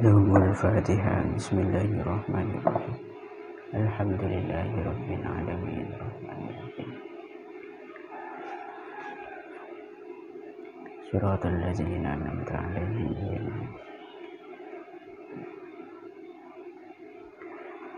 Yawmul Fatihah. Bismillahirrahmanirrahim. Alhamdulillahi Rabbil Alamin. Rahmanirrahim. Siratal ladzina an'amta 'alaihim.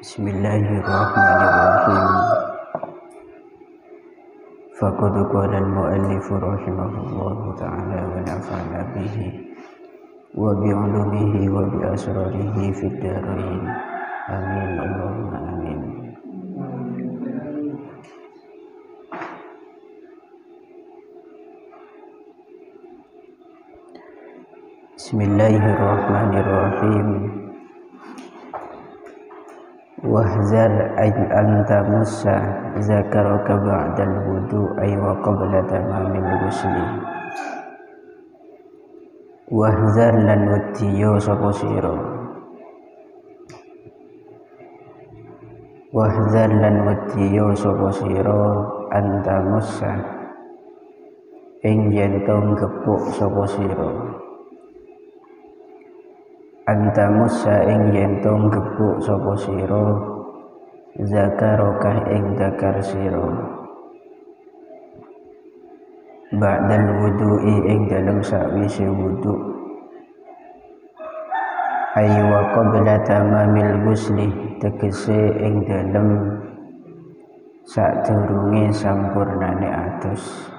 Bismillahirrahmanirrahim. Faqad qala al-mu'allif rahimahullahu ta'ala wa nafa'ana bihi wa bi'ulumihi wa bi'asrarihi fid dharain. Amin Allahumma amin. Bismillahirrahmanirrahim. Wahzar anta musa zakaraka ba'dal wudu ay wa qabla tamamil ghusli. Wahzar lan wadiyo sapa sira. Wahzar lan wadiyo sapa sira anta musa ing yen to ngepuk sapa sira. Anta musa ing yen to ngepuk sapa sira zakaraka ing zakar sira. Ba'dal wudu'i ing dalem sakwise wudu. Ay wa qabla tamamil ghusli tegese ing dalem sadurunge sampurnane adus.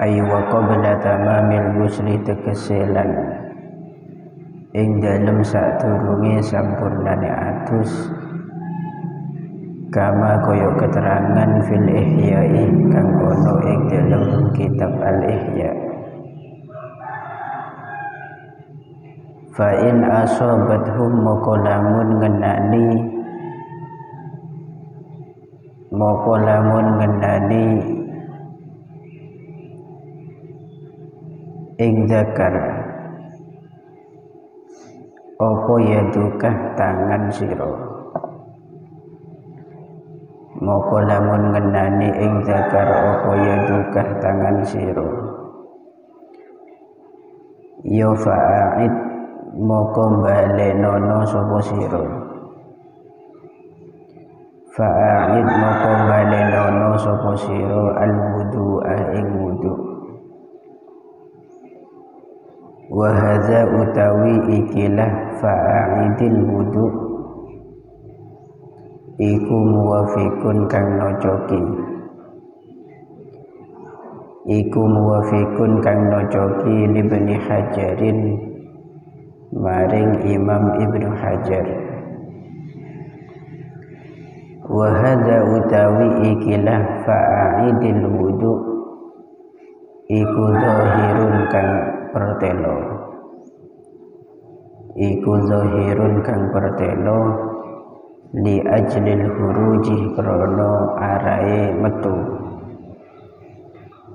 Ay wa qabla tamamil ghusli tegese lan ing dalem sadurunge sampurnane adus. Kama kaya keterangan fil ihya'i kang ono ing dalam kitab al-ihya. Fa in asabathum moko lamun ngenani ing zakar apa ya dukah tangan sira. Moko lamun ngenani ing zakar apa ya dukah tangan sira. Ya fa'id moko balenono sapa sira. Fa'id moko balenono sapa sira al wudu'a ing wudu. Wa hadza utawi ikilah fa'idil wudu' iku muwafiqun kang nocoki. Iku muwafiqun kang nocoki Ibnu Hajarin maring Imam Ibnu Hajar. Wa hadza utawi ikilah fa'idil wudu iku zahirun kang pertelo. Iku zahirun kang pertelo li ajlil huruji krono arae metu.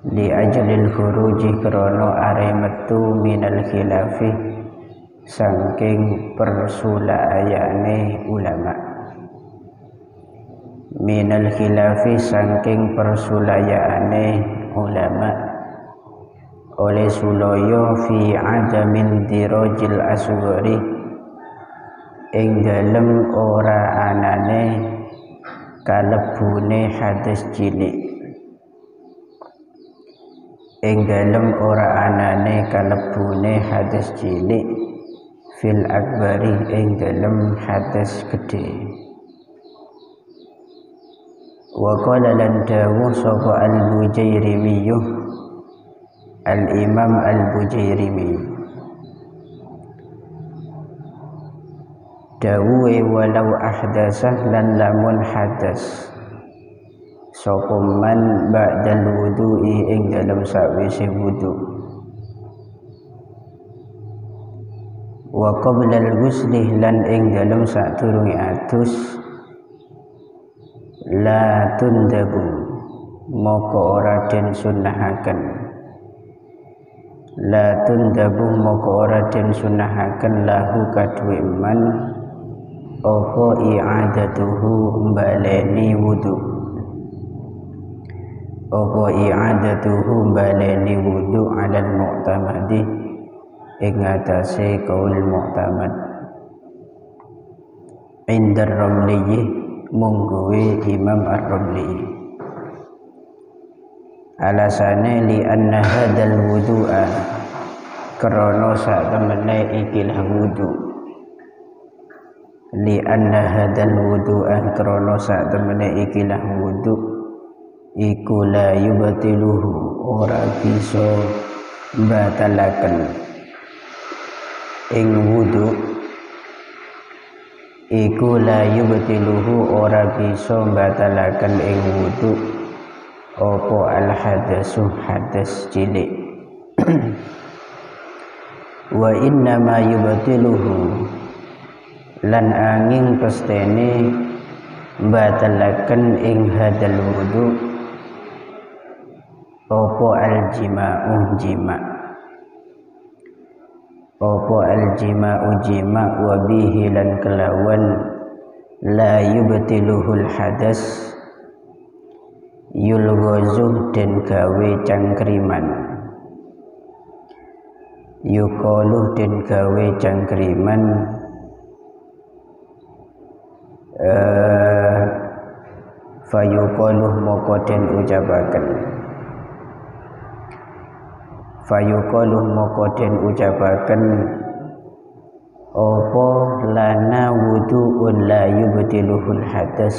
Li ajlil huruji krono arae metu minal khilafi saking persulayane ulama. Minal khilafi saking persulayane ulama oleh sulaya fi adamin dirajil asghari ing dalem ora anane kalebune hadis cilik. Ing dalem ora anane kalebune hadis cilik fil akbari ing dalem hadis gede. Wa qala lan dawuh sapa al-Bujairimi al-Imam al-Bujairimi dawuhe walau ahdasah lan lamun hadas sapa man ba'dal wudu'i ing dalem sakwise wudu. Wa qabla al-ghusli lan ing dalem sadurunge adus la tundabu moko ora den sunnahaken. La tundabu moko ora den sunnahaken lahu kadue man apa i'adatuhu baleni wudu. Apa i'adatuhu baleni wudu alal mu'tamadi ing atase kaul mu'tamad indar Ramli mungguwe Imam Ar-Ramli. Alasane li anna hadal wudu'a krana sak temene ikilah wudu, li anna hadal wudu'a krana sak temene ikilah wudu iku la yubtiluhu ora bisa batalaken ing wudu, iku la yubtiluhu ora bisa batalaken ing wudu apa al hadasu hadas cilik. Wa inna ma yubtiluhu lan angin pestene batalaken ing hadal wudu apa al jima'u jima', apa al jima'u jima' wa bihi lan kelawan la yubtiluhul hadas yulghazu den gawe cangkriman, yuqalu den gawe cangkriman fayuqalu moko den ucapaken, fayuqalu moko den ucapaken apa lana wudu'un la yubtiluhul hadas,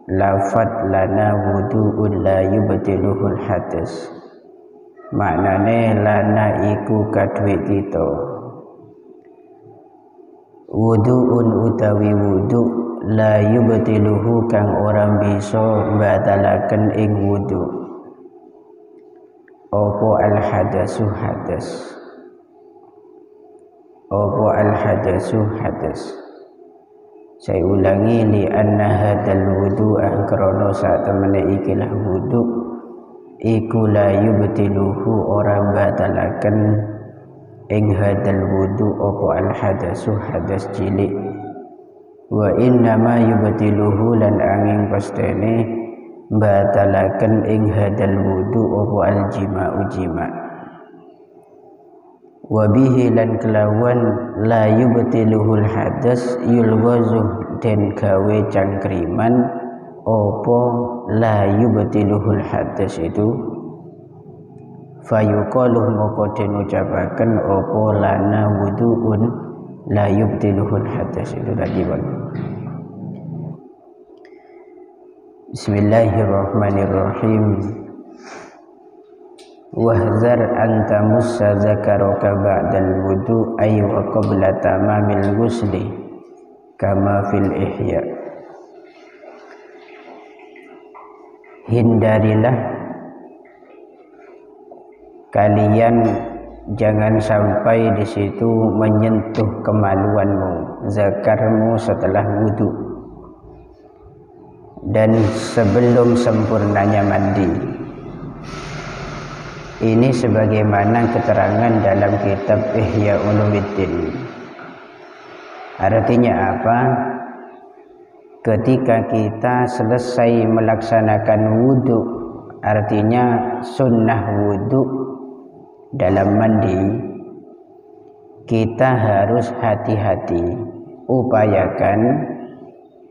lafat lana wudu'un la yubtiluhul hadas maknane lana iku kadwe kita, wudu'un utawi wudu la yubtiluhu kang orang bisa batalaken ing wudu apa al hadasu hadas, apa al hadasu hadas. Saya ulangi, li anna hadal wudu'a krana sak temene ikilah wudu iku la yubtiluhu ora batalaken ing hadal wudu apa al hadasu hadas cilik, wa inna ma yubtiluhu lan angin pastene batalaken ing hadal wudu apa al jima'u jima', wa bihi lan kelawan la yubtiluhul hadas yulghazu den gawe cangkriman apa la yubtiluhul hadas itu fayuqalu moko den ucapaken apa lana wudu'un la yubtiluhul hadas itu tadi Bang. Bismillahirrahmanirrahim. Wahzar anta mussa zakaraka ba'dal wudu ay wa qabla tamamil ghusli kama fil ihya. Hindarilah kalian jangan sampai di situ menyentuh kemaluanmu, zakarmu setelah wudu dan sebelum sempurnanya mandi. Ini sebagaimana keterangan dalam kitab Ihya Ulumuddin. Artinya apa? Ketika kita selesai melaksanakan wudu, artinya sunnah wudu dalam mandi, kita harus hati-hati, upayakan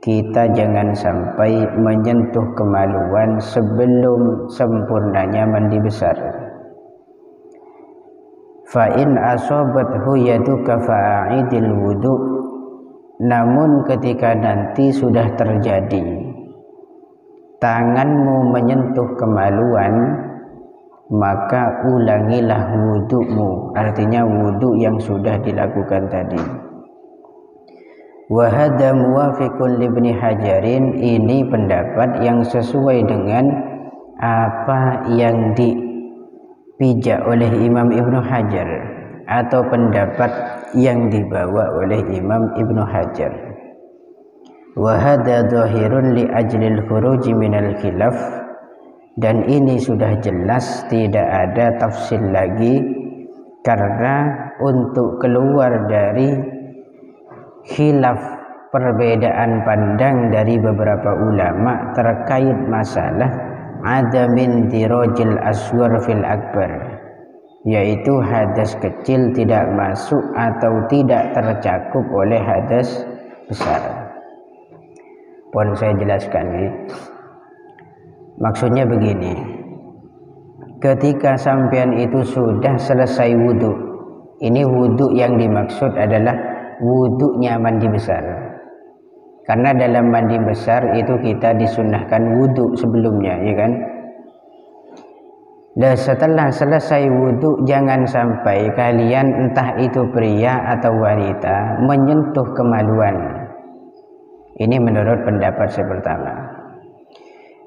kita jangan sampai menyentuh kemaluan sebelum sempurnanya mandi besar. Fa in asabathu yaduka fa'idil wudu, namun ketika nanti sudah terjadi tanganmu menyentuh kemaluan, maka ulangilah wudu'mu, artinya wudu yang sudah dilakukan tadi. Wa hadza muwafiqun li Ibnu Hajarin, ini pendapat yang sesuai dengan apa yang dipijak oleh Imam Ibnu Hajar atau pendapat yang dibawa oleh Imam Ibnu Hajar. Wa hadza dhahirun li ajlil khuruji minal khilaf, dan ini sudah jelas tidak ada tafsir lagi karena untuk keluar dari khilaf perbedaan pandang dari beberapa ulama terkait masalah adamin dirajil aswar fil akbar, yaitu hadas kecil tidak masuk atau tidak tercakup oleh hadas besar. Pun saya jelaskan ini. Maksudnya begini, ketika sampean itu sudah selesai wudhu, ini wudhu yang dimaksud adalah wudhunya mandi besar. Karena dalam mandi besar itu kita disunnahkan wudhu sebelumnya, ya kan? Dan setelah selesai wudhu, jangan sampai kalian, entah itu pria atau wanita, menyentuh kemaluan. Ini menurut pendapat saya pertama.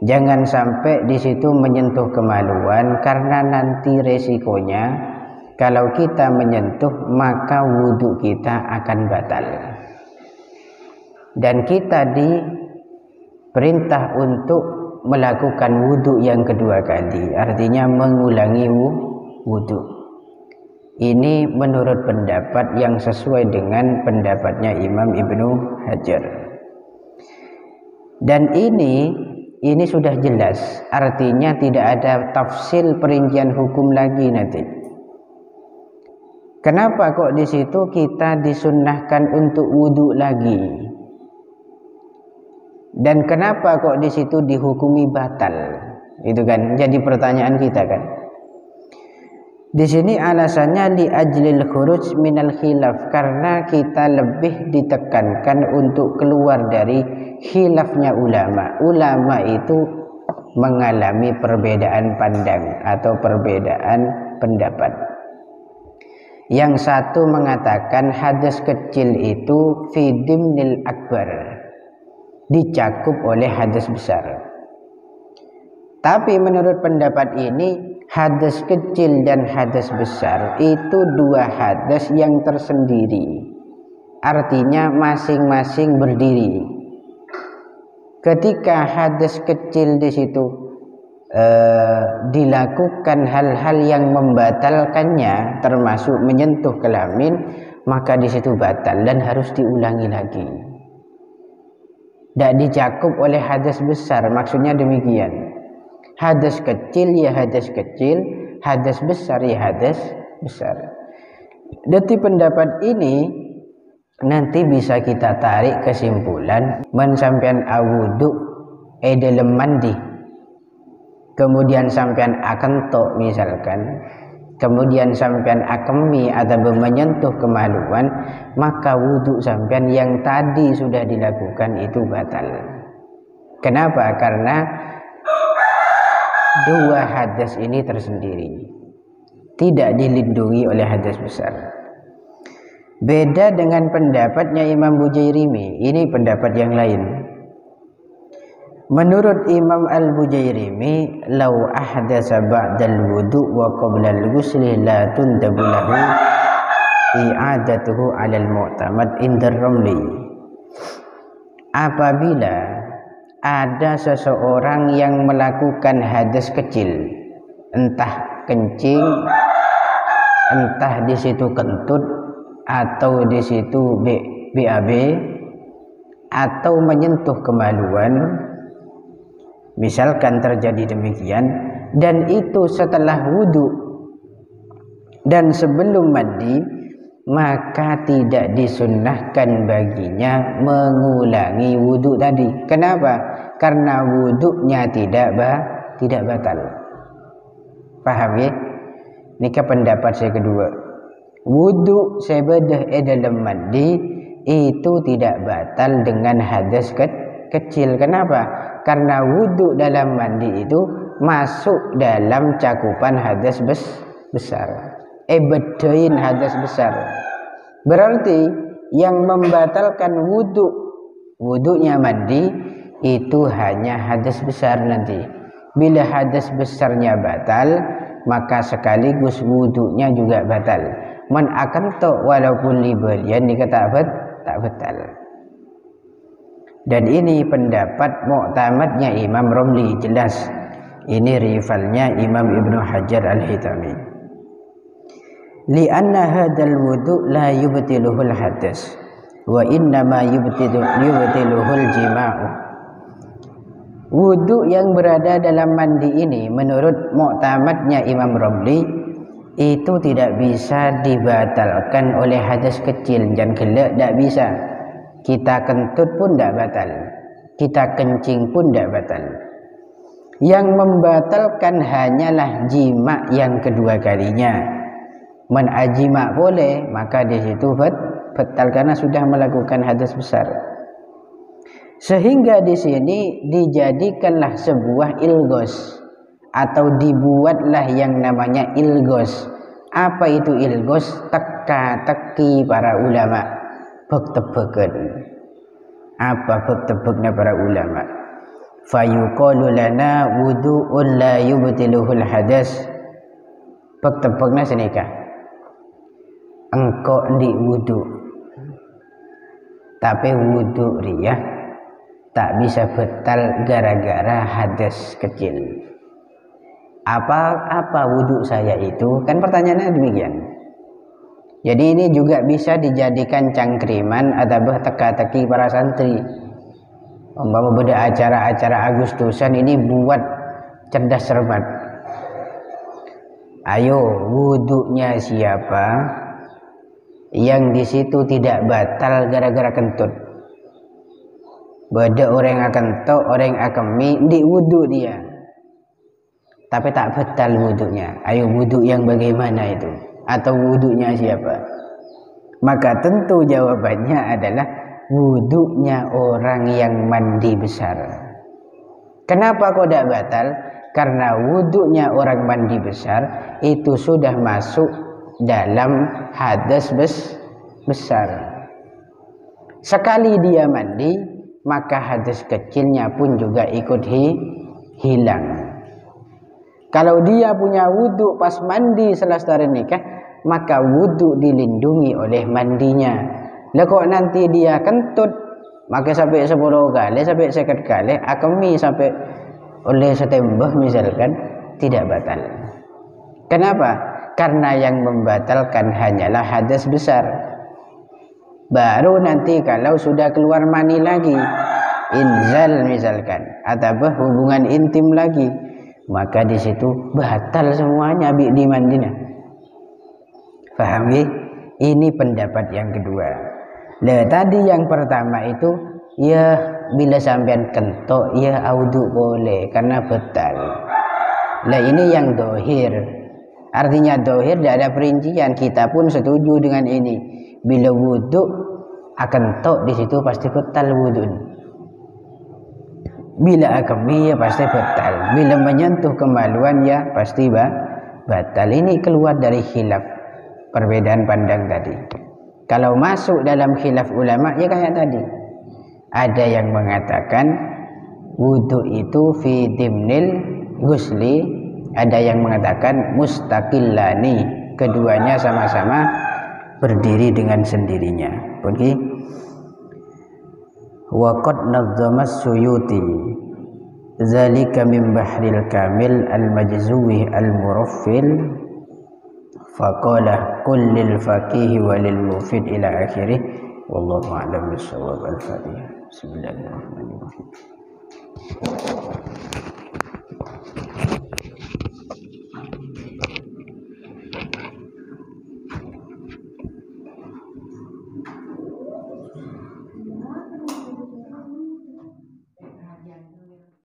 Jangan sampai di situ menyentuh kemaluan, karena nanti resikonya kalau kita menyentuh maka wudhu kita akan batal. Dan kita diperintah untuk melakukan wudhu yang kedua kali, artinya mengulangi wudhu. Ini menurut pendapat yang sesuai dengan pendapatnya Imam Ibnu Hajar. Dan ini sudah jelas, artinya tidak ada tafsil perincian hukum lagi nanti. Kenapa kok di situ kita disunnahkan untuk wudhu lagi? Dan kenapa kok di situ dihukumi batal? Itu kan jadi pertanyaan kita kan. Di sini alasannya li ajlil khuruj minal khilaf, karena kita lebih ditekankan untuk keluar dari khilafnya ulama. Ulama itu mengalami perbedaan pandang atau perbedaan pendapat. Yang satu mengatakan hadas kecil itu fi dimnil akbar, dicakup oleh hadas besar. Tapi menurut pendapat ini, hadas kecil dan hadas besar itu dua hadas yang tersendiri, artinya masing-masing berdiri. Ketika hadas kecil di situ dilakukan hal-hal yang membatalkannya, termasuk menyentuh kelamin, maka di situ batal dan harus diulangi lagi. Tidak dicakup oleh hadas besar, maksudnya demikian. Hadas kecil ya hadas kecil, hadas besar ya hadas besar. Dari pendapat ini nanti bisa kita tarik kesimpulan, mensampean awudu dalam mandi, kemudian sampean akan tok misalkan, kemudian sampean akemi atau menyentuh kemaluan, maka wudhu sampean yang tadi sudah dilakukan itu batal. Kenapa? Karena dua hadas ini tersendiri, tidak dilindungi oleh hadas besar. Beda dengan pendapatnya Imam Bujairimi, ini pendapat yang lain. Menurut Imam Al-Bujairimi, lau ahdasa ba'dal wudu' wa qabla al-ghusli la tundabu lahu i'adatuhu 'alal mu'tamad indar Ramli. Apabila ada seseorang yang melakukan hadas kecil, entah kencing, entah di situ kentut, atau di situ BAB, atau menyentuh kemaluan, misalkan terjadi demikian, dan itu setelah wudhu dan sebelum mandi, maka tidak disunnahkan baginya mengulangi wudhu tadi. Kenapa? Karena wudhunya tidak batal. Paham ya? Ini pendapat saya kedua. Wudhu sebedah dalam mandi itu tidak batal dengan hadas kecil. Kenapa? Karena wudhu dalam mandi itu masuk dalam cakupan hadas besar. Bedain hadas besar. Berarti yang membatalkan wudhunya mandi itu hanya hadas besar nanti. Bila hadas besarnya batal, maka sekaligus wudhunya juga batal. Man akan to walaupun libelian dikata tak batal. Dan ini pendapat mu'tamadnya Imam Ramli, jelas. Ini rivalnya Imam Ibnu Hajar Al-Hitami. Lianna hadal wudu la yubtiluhul hadas wa innama yubtiluhul jima'u. Wudu yang berada dalam mandi ini menurut mu'tamadnya Imam Ramli itu tidak bisa dibatalkan oleh hadas kecil. Dan kelak tidak bisa. Kita kentut pun tidak batal, kita kencing pun tidak batal. Yang membatalkan hanyalah jima yang kedua kalinya. Menajima boleh, maka di situ batal karena sudah melakukan hadas besar. Sehingga di sini dijadikanlah sebuah ilgos atau dibuatlah yang namanya ilgos. Apa itu ilgos? Teka-teki para ulama, bek-tebekan. Apa bek-tebeknya para ulama? Fayuqalu lana wudu'un la yubtiluhul hadas. Bek-tebeknya senikah. Engkau di wudu, tapi wudu riyah tak bisa batal gara-gara hadas kecil. Apa wudu saya itu? Kan pertanyaannya demikian. Jadi ini juga bisa dijadikan cangkriman atau teka-teki para santri. Umpama beda acara-acara Agustusan ini buat cerdas cermat. Ayo, wudunya siapa yang di situ tidak batal gara-gara kentut? Beda orang yang akan tok, orang yang akan di wudu dia, tapi tak batal wudunya. Ayo, wudu yang bagaimana itu? Atau wudunya siapa? Maka tentu jawabannya adalah wudunya orang yang mandi besar. Kenapa kok tidak batal? Karena wudunya orang mandi besar itu sudah masuk dalam hadas besar. Sekali dia mandi, maka hadas kecilnya pun juga ikut hilang. Kalau dia punya wudu pas mandi selesai nikah, maka wudu dilindungi oleh mandinya. Lah kok nanti dia kentut, maka sampai 10 kali, sampai 50 kali, akemi sampai oleh setembah misalkan, tidak batal. Kenapa? Karena yang membatalkan hanyalah hadas besar. Baru nanti kalau sudah keluar mani lagi, inzal misalkan, atau hubungan intim lagi, maka di situ batal semuanya di mandinya. Paham ya? Ini pendapat yang kedua. Nah, tadi yang pertama itu ya bila sampean kentok ya audu boleh karena batal. Nah, ini yang dohir. Artinya dohir tidak ada perincian. Kita pun setuju dengan ini. Bila wudhu akan tok di situ pasti batal wudhu. Bila akami ya pasti batal. Bila menyentuh kemaluan ya pasti batal. Ini keluar dari khilaf, perbedaan pandang tadi. Kalau masuk dalam khilaf ulama ya kayak tadi. Ada yang mengatakan wudhu itu fi dimnil ghusli. Ada yang mengatakan mustaqillani, keduanya sama-sama berdiri dengan sendirinya. Oke. Wa qad nazzama as-Suyuti zalika min bahril kamil al-majzuwi al-muraffil faqala kullil faqih walil mufid ila akhirih. Wallahu a'lam bissawab. Al-Fatihah. Bismillahirrahmanirrahim.